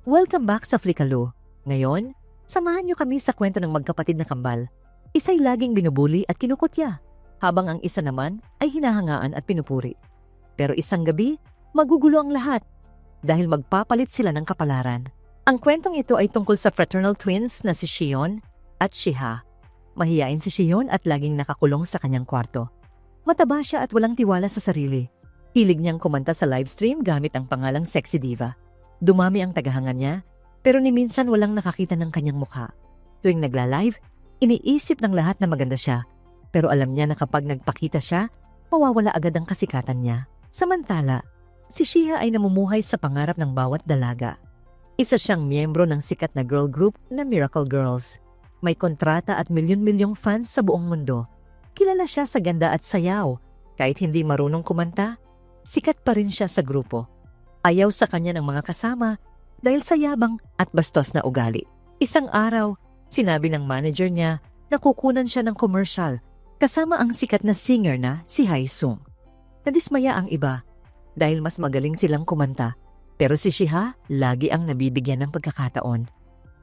Welcome back sa Flikalo. Ngayon, samahan niyo kami sa kwento ng magkapatid na kambal. Isa'y laging binubuli at kinukutya, habang ang isa naman ay hinahangaan at pinupuri. Pero isang gabi, magugulo ang lahat dahil magpapalit sila ng kapalaran. Ang kwentong ito ay tungkol sa fraternal twins na si Shion at Shiha. Mahiyain si Shion at laging nakakulong sa kanyang kwarto. Mataba siya at walang tiwala sa sarili. Hilig niyang kumanta sa livestream gamit ang pangalang Sexy Diva. Dumami ang tagahanga niya, pero ni minsan walang nakakita ng kanyang mukha. Tuwing nagla-live, iniisip ng lahat na maganda siya, pero alam niya na kapag nagpakita siya, mawawala agad ang kasikatan niya. Samantala, si Shiha ay namumuhay sa pangarap ng bawat dalaga. Isa siyang miyembro ng sikat na girl group na Miracle Girls. May kontrata at milyon-milyong fans sa buong mundo. Kilala siya sa ganda at sayaw. Kahit hindi marunong kumanta, sikat pa rin siya sa grupo. Ayaw sa kanya ng mga kasama dahil sa yabang at bastos na ugali. Isang araw, sinabi ng manager niya na kukunan siya ng commercial kasama ang sikat na singer na si Haesung. Nadismaya ang iba dahil mas magaling silang kumanta, pero si Shiha lagi ang nabibigyan ng pagkakataon.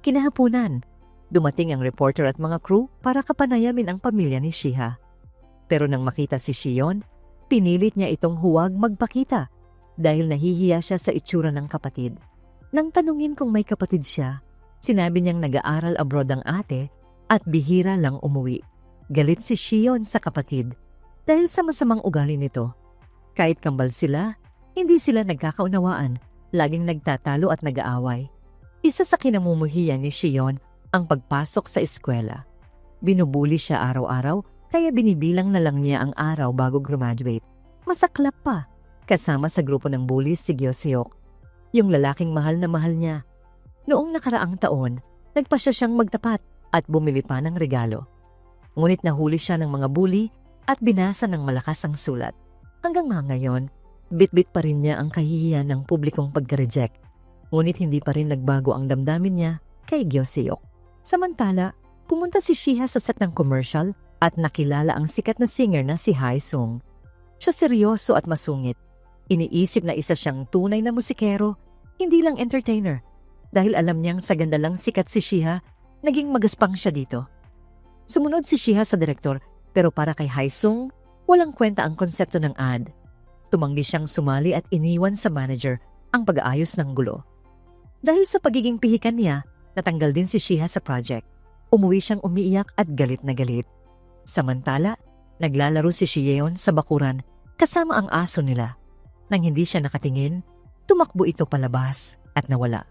Kinahapunan, dumating ang reporter at mga crew para kapanayamin ang pamilya ni Shiha. Pero nang makita si Shion, pinilit niya itong huwag magpakita dahil nahihiya siya sa itsura ng kapatid. Nang tanungin kung may kapatid siya, sinabi niyang nag-aaral abroad ang ate at bihira lang umuwi. Galit si Shion sa kapatid dahil sa masamang ugali nito. Kahit kambal sila, hindi sila nagkakaunawaan, laging nagtatalo at nag-aaway. Isa sa kinamumuhian ni Shion ang pagpasok sa eskwela. Binubuli siya araw-araw kaya binibilang na lang niya ang araw bago graduate. Masaklap pa. Kasama sa grupo ng bullies si Gyoseok, yung lalaking mahal na mahal niya. Noong nakaraang taon, nagpa siya siyang magtapat at bumili pa ng regalo. Ngunit nahuli siya ng mga bully at binasa ng malakas ang sulat. Hanggang ngayon, bit-bit pa rin niya ang kahihiyan ng publikong pagka-reject. Ngunit hindi pa rin nagbago ang damdamin niya kay Gyoseok. Samantala, pumunta si Shiha sa set ng commercial at nakilala ang sikat na singer na si Haesung. Siya seryoso at masungit. Iniisip na isa siyang tunay na musikero, hindi lang entertainer. Dahil alam niyang sa ganda lang sikat si Shiha, naging magaspang siya dito. Sumunod si Shiha sa direktor, pero para kay Haesung, walang kwenta ang konsepto ng ad. Tumanggi siyang sumali at iniwan sa manager ang pag-aayos ng gulo. Dahil sa pagiging pihikan niya, natanggal din si Shiha sa project. Umuwi siyang umiiyak at galit na galit. Samantala, naglalaro si Shiyeon sa bakuran kasama ang aso nila. Nang hindi siya nakatingin, tumakbo ito palabas at nawala.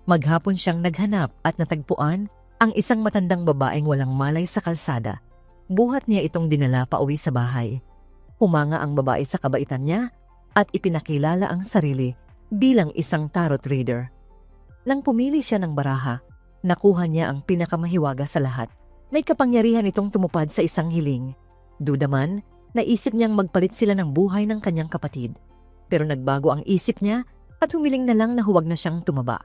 Maghapon siyang naghanap at natagpuan ang isang matandang babaeng walang malay sa kalsada. Buhat niya itong dinala pauwi sa bahay. Humanga ang babae sa kabaitan niya at ipinakilala ang sarili bilang isang tarot reader. Nang pumili siya ng baraha, nakuha niya ang pinakamahiwaga sa lahat. May kapangyarihan itong tumupad sa isang hiling. Duda man, naisip niyang magpalit sila ng buhay ng kanyang kapatid. Pero nagbago ang isip niya at humiling na lang na huwag na siyang tumaba.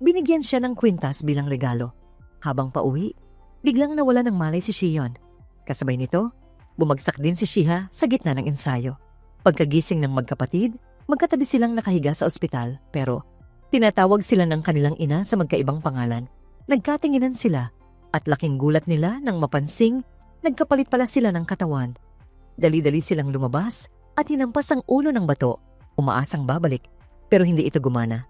Binigyan siya ng kwintas bilang regalo. Habang pauwi, biglang nawala ng malay si Shion. Kasabay nito, bumagsak din si Shiha sa gitna ng ensayo. Pagkagising ng magkapatid, magkatabi silang nakahiga sa ospital, pero tinatawag sila ng kanilang ina sa magkaibang pangalan. Nagkatinginan sila at laking gulat nila nang mapansing nagkapalit pala sila ng katawan. Dali-dali silang lumabas at hinampas ang ulo ng bato. Umaasang babalik, pero hindi ito gumana.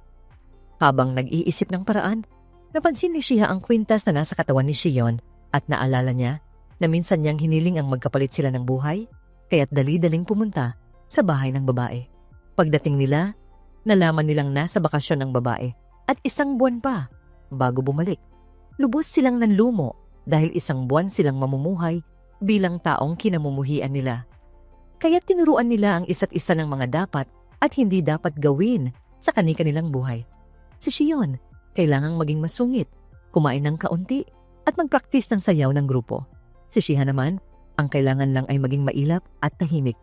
Habang nag-iisip ng paraan, napansin ni Shiha ang kwintas na nasa katawan ni Shion at naalala niya na minsan niyang hiniling ang magkapalit sila ng buhay, kaya't dali-daling pumunta sa bahay ng babae. Pagdating nila, nalaman nilang nasa bakasyon ng babae at isang buwan pa bago bumalik. Lubos silang nanlumo dahil isang buwan silang mamumuhay bilang taong kinamumuhian nila. Kaya't tinuruan nila ang isa't isa ng mga dapat at hindi dapat gawin sa kani-kanilang buhay. Si Shion, kailangang maging masungit, kumain ng kaunti, at magpraktis ng sayaw ng grupo. Si Shiha naman, ang kailangan lang ay maging mailap at tahimik.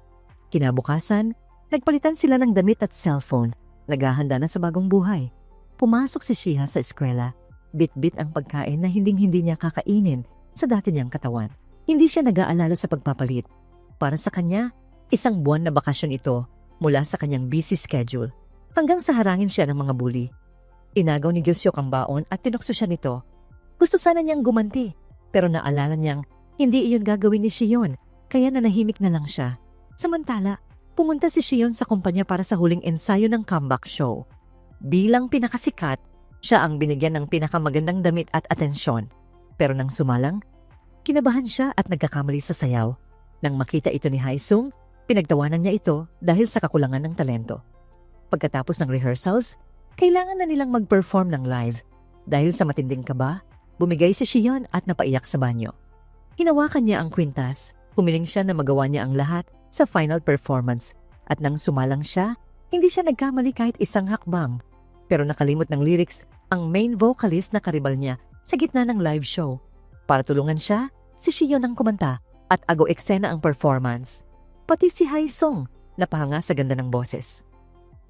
Kinabukasan, nagpalitan sila ng damit at cellphone, naghahanda na sa bagong buhay. Pumasok si Shiha sa eskwela, bit-bit ang pagkain na hinding-hindi niya kakainin sa dati niyang katawan. Hindi siya nag-aalala sa pagpapalit. Para sa kanya, isang buwan na bakasyon ito mula sa kanyang busy schedule hanggang sa harangin siya ng mga bully. Inagaw ni Gyoseok ang baon at tinukso siya nito. Gusto sana niyang gumanti, pero naalala niyang hindi iyon gagawin ni Shion, kaya nanahimik na lang siya. Samantala, pumunta si Shion sa kumpanya para sa huling ensayo ng comeback show. Bilang pinakasikat, siya ang binigyan ng pinakamagandang damit at atensyon. Pero nang sumalang, kinabahan siya at nagkakamali sa sayaw. Nang makita ito ni Haesung, pinagtawanan niya ito dahil sa kakulangan ng talento. Pagkatapos ng rehearsals, kailangan na nilang mag-perform ng live. Dahil sa matinding kaba, bumigay si Shion at napaiyak sa banyo. Hinawakan niya ang kwintas, humiling siya na magawa niya ang lahat sa final performance. At nang sumalang siya, hindi siya nagkamali kahit isang hakbang. Pero nakalimot ng lyrics ang main vocalist na karibal niya sa gitna ng live show. Para tulungan siya, si Shion ang kumanta at agaw-eksena ang performance. Pati si Haesung napahanga sa ganda ng boses.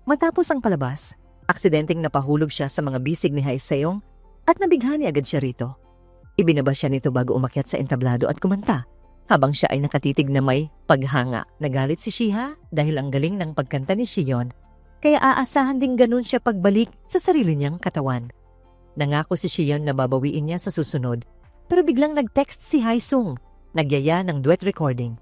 Matapos ang palabas, aksidenteng napahulog siya sa mga bisig ni Haesung at nabighani agad siya rito. Ibinaba siya nito bago umakyat sa entablado at kumanta. Habang siya ay nakatitig na may paghanga, nagalit si Shiha dahil ang galing ng pagkanta ni Shion, kaya aasahan ding ganun siya pagbalik sa sarili niyang katawan. Nangako si Shion na babawiin niya sa susunod, pero biglang nag-text si Haesung, nagyaya ng duet recording.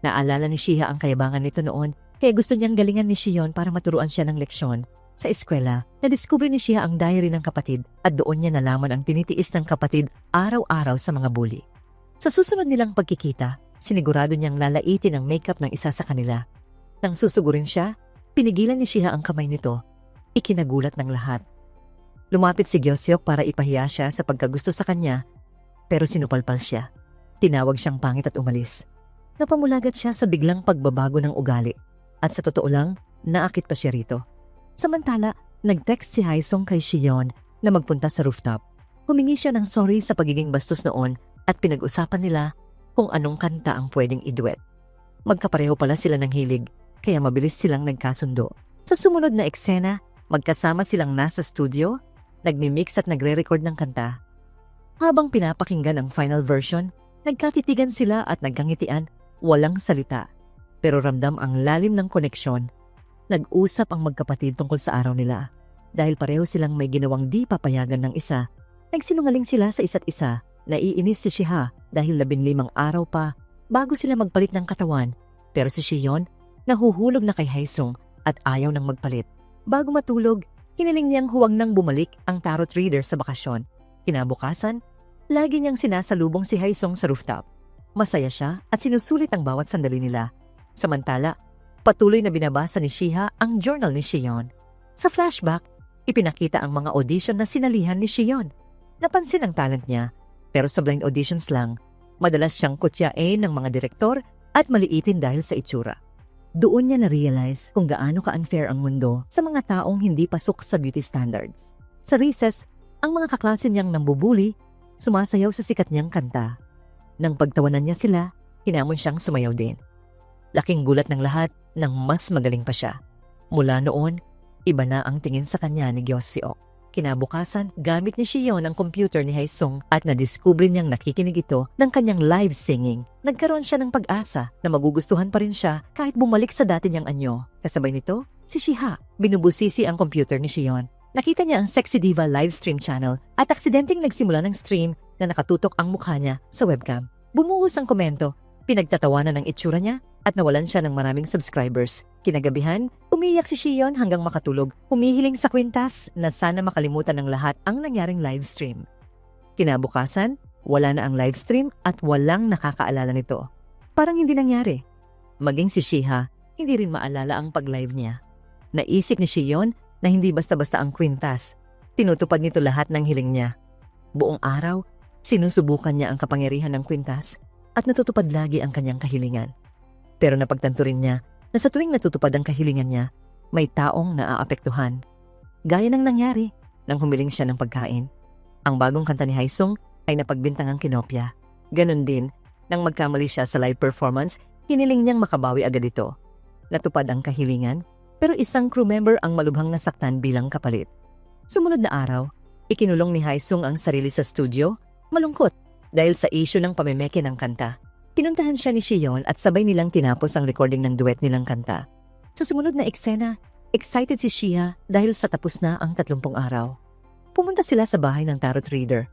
Naalala ni Shiha ang kayabangan nito noon, kaya gusto niyang galingan ni Shion para maturuan siya ng leksyon. Sa eskwela, nadiskubre ni Shiha ang diary ng kapatid at doon niya nalaman ang tinitiis ng kapatid araw-araw sa mga bully. Sa susunod nilang pagkikita, sinigurado niyang lalaitin ang makeup ng isa sa kanila. Nang susugurin siya, pinigilan ni Shiha ang kamay nito. Ikinagulat ng lahat. Lumapit si Gyoseok para ipahiya siya sa pagkagusto sa kanya, pero sinupalpal siya. Tinawag siyang pangit at umalis. Napamulagat siya sa biglang pagbabago ng ugali. At sa totoo lang, naakit pa siya rito. Samantala, nag-text si Haesung kay Shion na magpunta sa rooftop. Humingi siya ng sorry sa pagiging bastos noon at pinag-usapan nila kung anong kanta ang pwedeng iduet. Magkapareho pala sila ng hilig, kaya mabilis silang nagkasundo. Sa sumunod na eksena, magkasama silang nasa studio, nagmi-mix at nagre-record ng kanta. Habang pinapakinggan ang final version, nagkatitigan sila at nagkangitian, walang salita. Pero ramdam ang lalim ng koneksyon. Nag-usap ang magkapatid tungkol sa araw nila. Dahil pareho silang may ginawang di papayagan ng isa, nagsinungaling sila sa isa't isa. Naiinis si Shiha dahil 15 araw pa bago sila magpalit ng katawan. Pero si Shion, nahuhulog na kay Haesung at ayaw nang magpalit. Bago matulog, hiniling niyang huwag nang bumalik ang tarot reader sa bakasyon. Kinabukasan, lagi niyang sinasalubong si Haesung sa rooftop. Masaya siya at sinusulit ang bawat sandali nila. Samantala, patuloy na binabasa ni Shiha ang journal ni Shion. Sa flashback, ipinakita ang mga audition na sinalihan ni Shion. Napansin ang talent niya, pero sa blind auditions lang, madalas siyang kutyain ng mga direktor at maliitin dahil sa itsura. Doon niya na-realize kung gaano ka-unfair ang mundo sa mga taong hindi pasok sa beauty standards. Sa recess, ang mga kaklase niyang nambubuli, sumasayaw sa sikat niyang kanta. Nang pagtawanan niya sila, hinamon siyang sumayaw din. Laking gulat ng lahat nang mas magaling pa siya. Mula noon, iba na ang tingin sa kanya ni Gyoseok. Kinabukasan, gamit ni Shion ang computer ni Haesung at nadiskubre niyang nakikinig ito ng kanyang live singing. Nagkaroon siya ng pag-asa na magugustuhan pa rin siya kahit bumalik sa dati niyang anyo. Kasabay nito, si Shiha, binubusisi ang computer ni Shion. Nakita niya ang Sexy Diva live stream channel at aksidenteng nagsimula ng stream na nakatutok ang mukha niya sa webcam. Bumuhos ang komento, pinagtatawanan ng itsura niya at nawalan siya ng maraming subscribers. Kinagabihan, umiyak si Shion hanggang makatulog, humihiling sa kwintas na sana makalimutan ng lahat ang nangyaring live stream. Kinabukasan, wala na ang live stream at walang nakakaalala nito. Parang hindi nangyari. Maging si Shiha, hindi rin maalala ang pag-live niya. Naisip ni Shion na hindi basta-basta ang kwintas. Tinutupad nito lahat ng hiling niya. Buong araw, sinusubukan niya ang kapangyarihan ng kwintas at natutupad lagi ang kanyang kahilingan. Pero napagtanto rin niya na sa tuwing natutupad ang kahilingan niya, may taong naaapektuhan. Gaya ng nangyari nang humiling siya ng pagkain. Ang bagong kanta ni Haesung ay napagbintangang kinopya. Ganon din, nang magkamali siya sa live performance, hiniling niyang makabawi agad ito. Natupad ang kahilingan, pero isang crew member ang malubhang nasaktan bilang kapalit. Sumunod na araw, ikinulong ni Haesung ang sarili sa studio, malungkot dahil sa issue ng pamemeke ng kanta. Pinuntahan siya ni Shion at sabay nilang tinapos ang recording ng duet nilang kanta. Sa sumunod na eksena, excited si Shiha dahil sa tapos na ang 30 araw. Pumunta sila sa bahay ng tarot reader,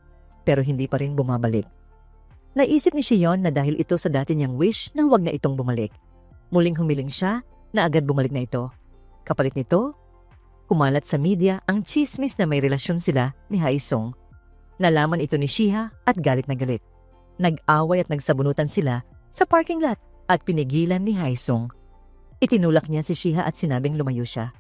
pero hindi pa rin bumabalik. Naisip ni Shion na dahil ito sa dati niyang wish na huwag na itong bumalik. Muling humiling siya na agad bumalik na ito. Kapalit nito, kumalat sa media ang chismis na may relasyon sila ni Haesung. Nalaman ito ni Shiha at galit na galit. Nag-away at nagsabunutan sila sa parking lot at pinigilan ni Haesung. Itinulak niya si Shiha at sinabing lumayo siya.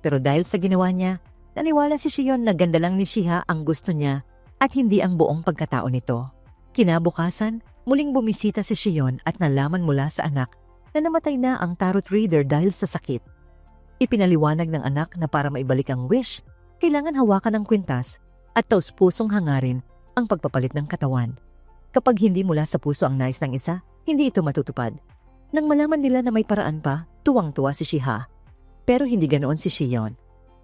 Pero dahil sa ginawa niya, naniwala si Shion na ganda lang ni Shiha ang gusto niya at hindi ang buong pagkatao nito. Kinabukasan, muling bumisita si Shion at nalaman mula sa anak na namatay na ang tarot reader dahil sa sakit. Ipinaliwanag ng anak na para maibalik ang wish, kailangan hawakan ang kwintas at taus-pusong hangarin ang pagpapalit ng katawan. Kapag hindi mula sa puso ang nais ng isa, hindi ito matutupad. Nang malaman nila na may paraan pa, tuwang-tuwa si Shiha. Pero hindi ganoon si Shion.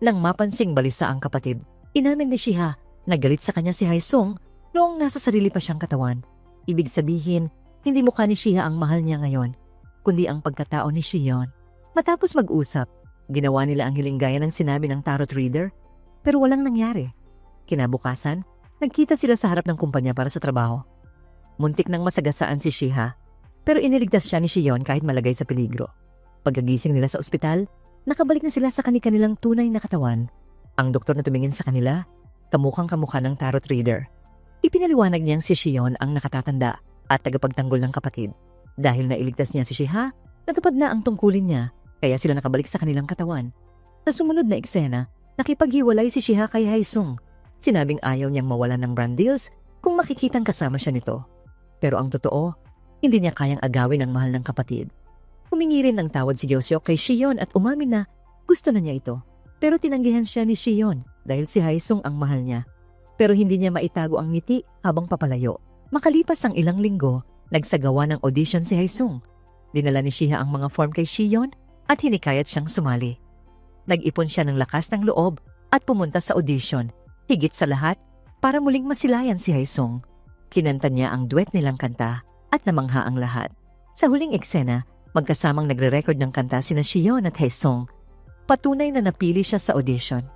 Nang mapansing balisa ang kapatid, inamin ni Shiha na galit sa kanya si Haesung noong nasa sarili pa siyang katawan. Ibig sabihin, hindi mukha ni Shiha ang mahal niya ngayon, kundi ang pagkatao ni Shion. Matapos mag-usap, ginawa nila ang hiling gaya ng sinabi ng tarot reader, pero walang nangyari. Kinabukasan, nagkita sila sa harap ng kumpanya para sa trabaho. Muntik nang masagasaan si Shiha, pero iniligtas siya ni Shion kahit malagay sa peligro. Pagkagising nila sa ospital, nakabalik na sila sa kanilang tunay na katawan. Ang doktor na tumingin sa kanila, kamukhang kamukha ng tarot reader. Ipinaliwanag niyang si Shion ang nakatatanda at tagapagtanggol ng kapatid. Dahil nailigtas niya si Shiha, natupad na ang tungkulin niya, kaya sila nakabalik sa kanilang katawan. Sa sumunod na eksena, nakipaghiwalay si Shiha kay Haesung. Sinabing ayaw niyang mawalan ng brand deals kung makikitang kasama siya nito. Pero ang totoo, hindi niya kayang agawin ang mahal ng kapatid. Humingi rin ng tawad si Gyeoseo kay Shion at umamin na gusto na niya ito. Pero tinanggihan siya ni Shion dahil si Haesung ang mahal niya. Pero hindi niya maitago ang ngiti habang papalayo. Makalipas ang ilang linggo, nagsagawa ng audition si Haesung. Dinala ni Shiha ang mga form kay Shion at hinikayat siyang sumali. Nag-ipon siya ng lakas ng loob at pumunta sa audition. Higit sa lahat, para muling masilayan si Haesung. Kinanta niya ang duet nilang kanta at namangha ang lahat. Sa huling eksena, magkasamang nagre-record ng kanta sina Shion at Haesung. Patunay na napili siya sa audition.